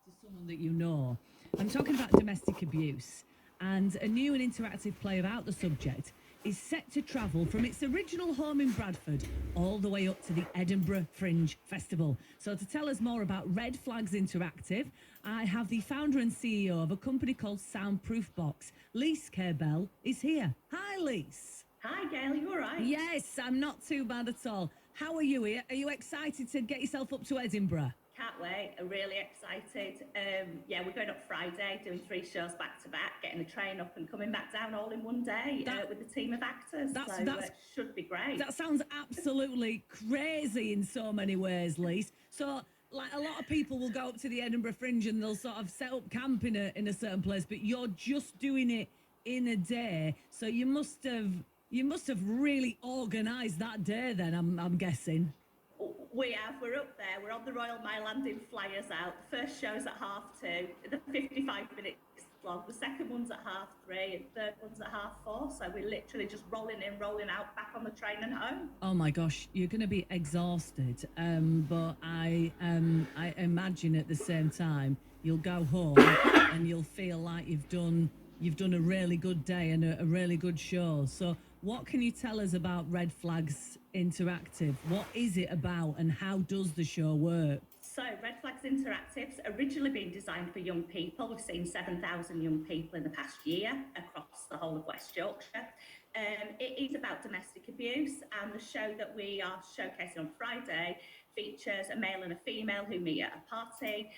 to someone that you know. I'm talking about domestic abuse, and a new and interactive play about the subject is set to travel from its original home in Bradford all the way up to the Edinburgh Fringe Festival. So to tell us more about Red Flags Interactive, I have the founder and CEO of a company called Soundproof Box. Lise Carebell is here. Hi, Lise. Hi, Gail, you all right? Yes, I'm not too bad at all. How are you? Are you excited to get yourself up to Edinburgh? Can't wait. I'm really excited. We're going up Friday, doing 3 shows back to back, getting the train up and coming back down all in one day with a team of actors. That should be great. That sounds absolutely crazy in so many ways, Lise. So, like, a lot of people will go up to the Edinburgh Fringe and they'll sort of set up camp in a certain place, but you're just doing it in a day. So you must have really organised that day then, I'm guessing. We're up there. We're on the Royal Mile landing flyers out. The first show's at 2:30. The 55 minutes long. The second one's at 3:30, and the third one's at 4:30. So we're literally just rolling in, rolling out, back on the train and home. Oh my gosh, you're going to be exhausted. But I imagine at the same time you'll go home and you'll feel like you've done a really good day and a really good show. So what can you tell us about Red Flags Interactive? What is it about and how does the show work? So Red Flags Interactive's originally been designed for young people. We've seen 7,000 young people in the past year across the whole of West Yorkshire. It is about domestic abuse, and the show that we are showcasing on Friday features a male and a female who meet at a party.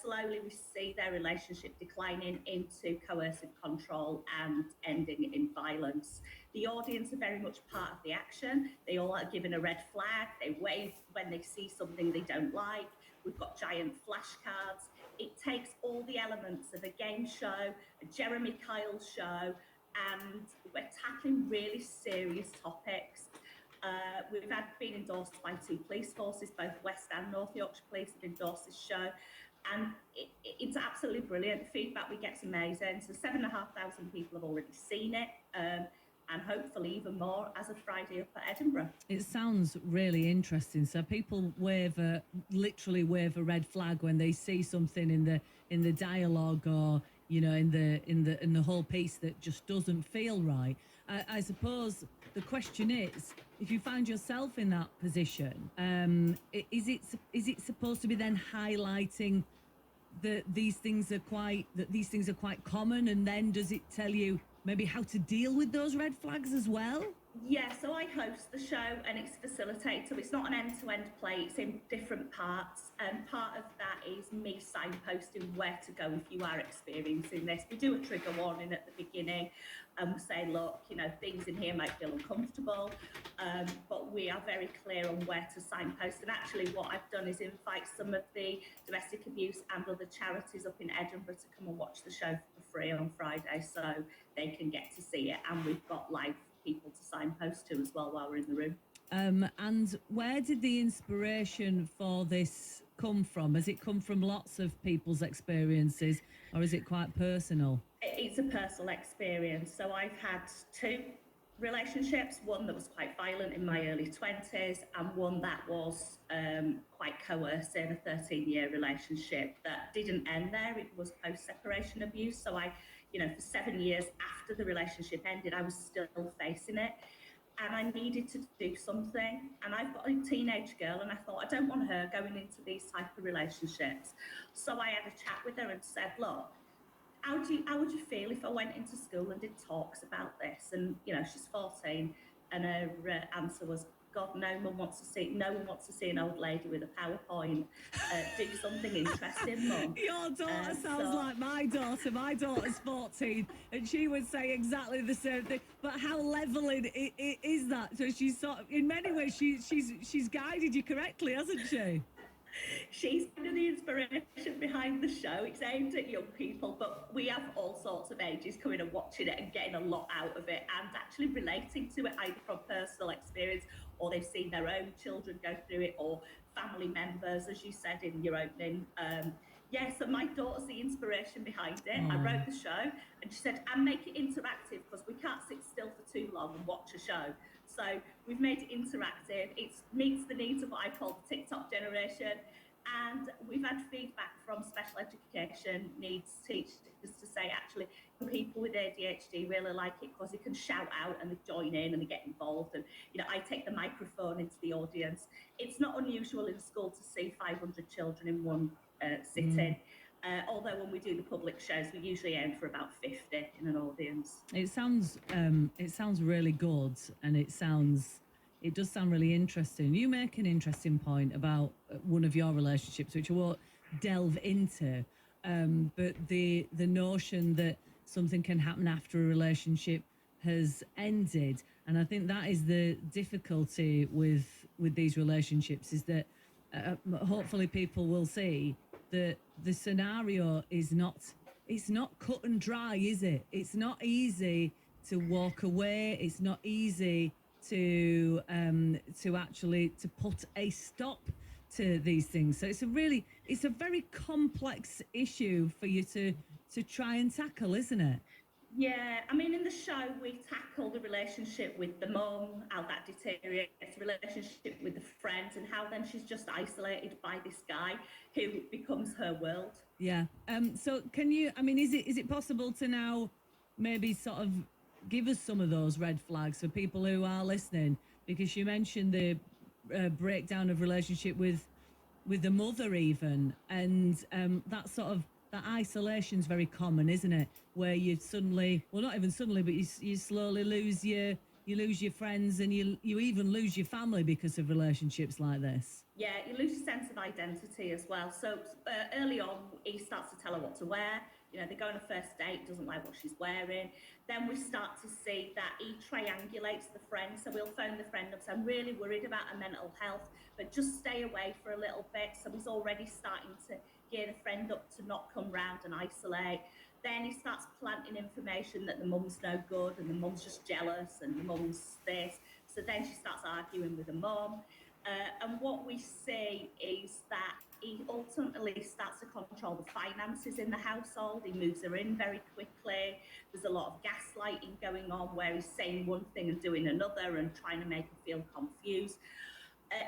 Slowly we see their relationship declining into coercive control and ending in violence. The audience are very much part of the action. They all are given a red flag. They wave when they see something they don't like. We've got giant flashcards. It takes all the elements of a game show, a Jeremy Kyle show, and we're tackling really serious topics. We've been endorsed by 2 police forces, both West and North Yorkshire Police have endorsed this show, and it's absolutely brilliant. The feedback we get is amazing. So 7,500 people have already seen it, and hopefully even more as of Friday up at Edinburgh. It sounds really interesting. So people literally wave a red flag when they see something in the dialogue or in the whole piece that just doesn't feel right. I suppose the question is, if you find yourself in that position, is it supposed to be then highlighting that these things are quite common, and then does it tell you maybe how to deal with those red flags as well? Yeah, so I host the show and it's facilitated. So it's not an end-to-end play, it's in different parts. And part of that is me signposting where to go if you are experiencing this. We do a trigger warning at the beginning and we say, look, things in here might feel uncomfortable, but we are very clear on where to signpost. And actually what I've done is invite some of the domestic abuse and other charities up in Edinburgh to come and watch the show for free on Friday so they can get to see it. And we've got live people to signpost to as well while we're in the room. And where did the inspiration for this come from? Has it come from lots of people's experiences, or is it quite personal? It's a personal experience. So I've had 2 relationships, one that was quite violent in my early 20s and one that was quite coercive, a 13-year relationship that didn't end there. It was post-separation abuse. So for 7 years after the relationship ended, I was still facing it. And I needed to do something. And I've got a teenage girl, and I thought, I don't want her going into these type of relationships. So I had a chat with her and said, look, how would you feel if I went into school and did talks about this? And, she's 14, and her answer was, God, no one wants to see an old lady with a PowerPoint. Do something interesting, Mum. Your daughter sounds like my daughter. My daughter's 14, and she would say exactly the same thing. But how leveling is that? So she's sort of, in many ways, she's guided you correctly, hasn't she? She's kind of the inspiration behind the show. It's aimed at young people, but we have all sorts of ages coming and watching it and getting a lot out of it and actually relating to it, either from personal experience or they've seen their own children go through it, or family members, as you said in your opening. So my daughter's the inspiration behind it. I wrote the show and she said, and make it interactive because we can't sit still for too long and watch a show. So we've made it interactive. It meets the needs of what I call the TikTok generation. And we've had feedback from special education needs teachers to say, actually, people with ADHD really like it because they can shout out and they join in and they get involved. And, I take the microphone into the audience. It's not unusual in school to see 500 children in one sitting. Although when we do the public shows, we usually aim for about 50 in an audience. It sounds really good, and it does sound really interesting. You make an interesting point about one of your relationships, which I won't delve into, but the notion that something can happen after a relationship has ended, and I think that is the difficulty with these relationships, is that hopefully people will see that the scenario is not, it's not cut and dry, is it? It's not easy to walk away. It's not easy to actually to put a stop to these things. So it's a very complex issue for you to try and tackle, isn't it? Yeah, I mean, in the show, we tackle the relationship with the mum, how that deteriorates, the relationship with the friends, and how then she's just isolated by this guy who becomes her world. Yeah. So can you? I mean, is it possible to now maybe sort of give us some of those red flags for people who are listening? Because you mentioned the breakdown of relationship with the mother even, and that sort of that isolation is very common, isn't it? Where you suddenly, well, not even suddenly, but you slowly lose your friends, and you even lose your family because of relationships like this. Yeah, you lose your sense of identity as well. So early on, he starts to tell her what to wear. They go on a first date, doesn't like what she's wearing. Then we start to see that he triangulates the friend. So we'll phone the friend up, say, I'm really worried about her mental health, but just stay away for a little bit. So he's already starting to gear the friend up to not come round and isolate. Then he starts planting information that the mum's no good and the mum's just jealous and the mum's this. So then she starts arguing with the mum. And what we see is that he ultimately starts to control the finances in the household. He moves her in very quickly. There's a lot of gaslighting going on where he's saying one thing and doing another and trying to make her feel confused.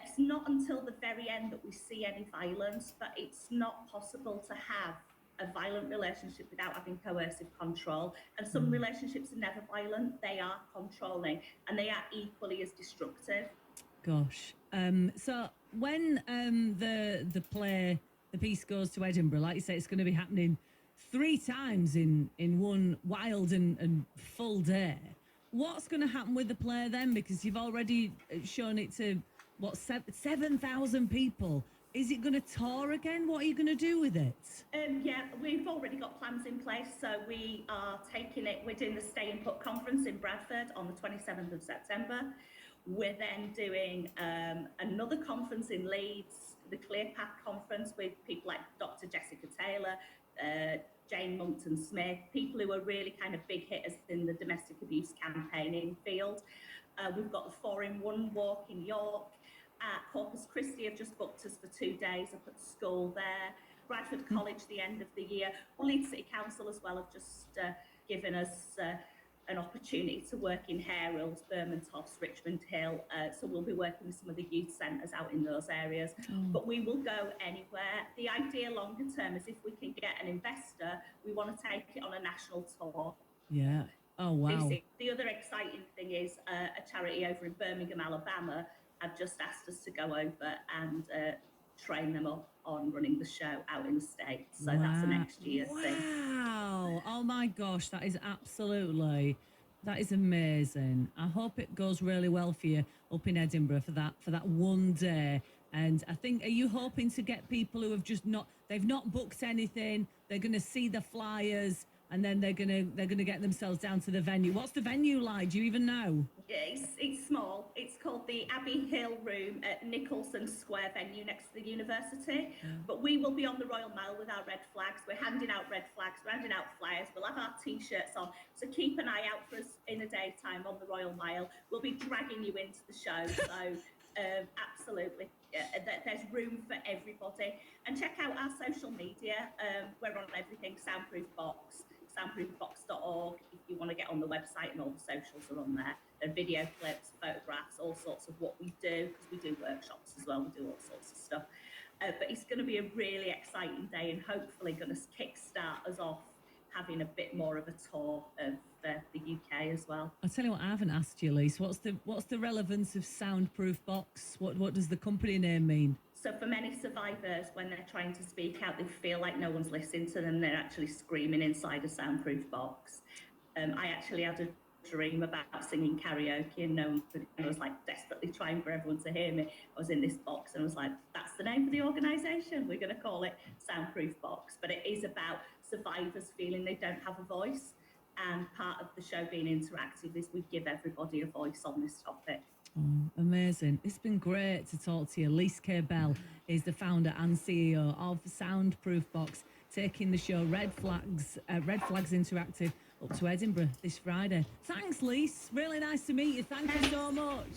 It's not until the very end that we see any violence, but it's not possible to have a violent relationship without having coercive control. And some relationships are never violent, they are controlling, and they are equally as destructive. Gosh. So when the piece goes to Edinburgh, like you say, it's going to be happening 3 times in one wild and full day. What's going to happen with the play then? Because you've already shown it to 7,000 people. Is it going to tour again? What are you going to do with it? Yeah, we've already got plans in place. So we are taking it. We're doing the Stay and Put conference in Bradford on the 27th of September. We're then doing another conference in Leeds, the Clear Path conference, with people like Dr. Jessica Taylor, Jane Monckton Smith, people who are really kind of big hitters in the domestic abuse campaigning field. We've got the 4-in-1 walk in York. Corpus Christi have just booked us for 2 days up at school there. Bradford College, the end of the year. Leeds City Council as well have just given us an opportunity to work in Hare Hills, Bermondsey, Richmond Hill. So we'll be working with some of the youth centres out in those areas. But we will go anywhere. The idea longer term is if we can get an investor, we want to take it on a national tour. Yeah. Oh, wow. The other exciting thing is a charity over in Birmingham, Alabama, have just asked us to go over and train them up on running the show out in the States. So that's a next year thing. Wow. Oh my gosh, that is amazing. I hope it goes really well for you up in Edinburgh for that one day. And I think, are you hoping to get people who have they've not booked anything, they're going to see the flyers, and then they're gonna get themselves down to the venue? What's the venue like? Do you even know? It's small. It's called the Abbey Hill Room at Nicholson Square venue next to the university. Yeah. But we will be on the Royal Mile with our red flags. We're handing out red flags, we're handing out flyers. We'll have our T-shirts on. So keep an eye out for us in the daytime on the Royal Mile. We'll be dragging you into the show. So absolutely. There's room for everybody. And check out our social media. We're on everything, Soundproof Box, soundproofbox.org. If you want to get on the website, and all the socials are on there. There are video clips, photographs, all sorts of what we do, because we do workshops as well. We do all sorts of stuff. But it's going to be a really exciting day and hopefully going to kickstart us off having a bit more of a tour of the UK as well. I'll tell you what, I haven't asked you, Lise. What's the relevance of Soundproof Box? What does the company name mean? So for many survivors, when they're trying to speak out, they feel like no one's listening to them. They're actually screaming inside a soundproof box. I actually had a dream about singing karaoke and no one could. I was like desperately trying for everyone to hear me. I was in this box and I was like, that's the name for the organisation. We're going to call it Soundproof Box. But it is about survivors feeling they don't have a voice. And part of the show being interactive is we give everybody a voice on this topic. Oh, amazing. It's been great to talk to you. Lise K. Bell is the founder and CEO of Soundproof Box, taking the show Red Flags Interactive up to Edinburgh this Friday. Thanks, Lise. Really nice to meet you. Thank you so much.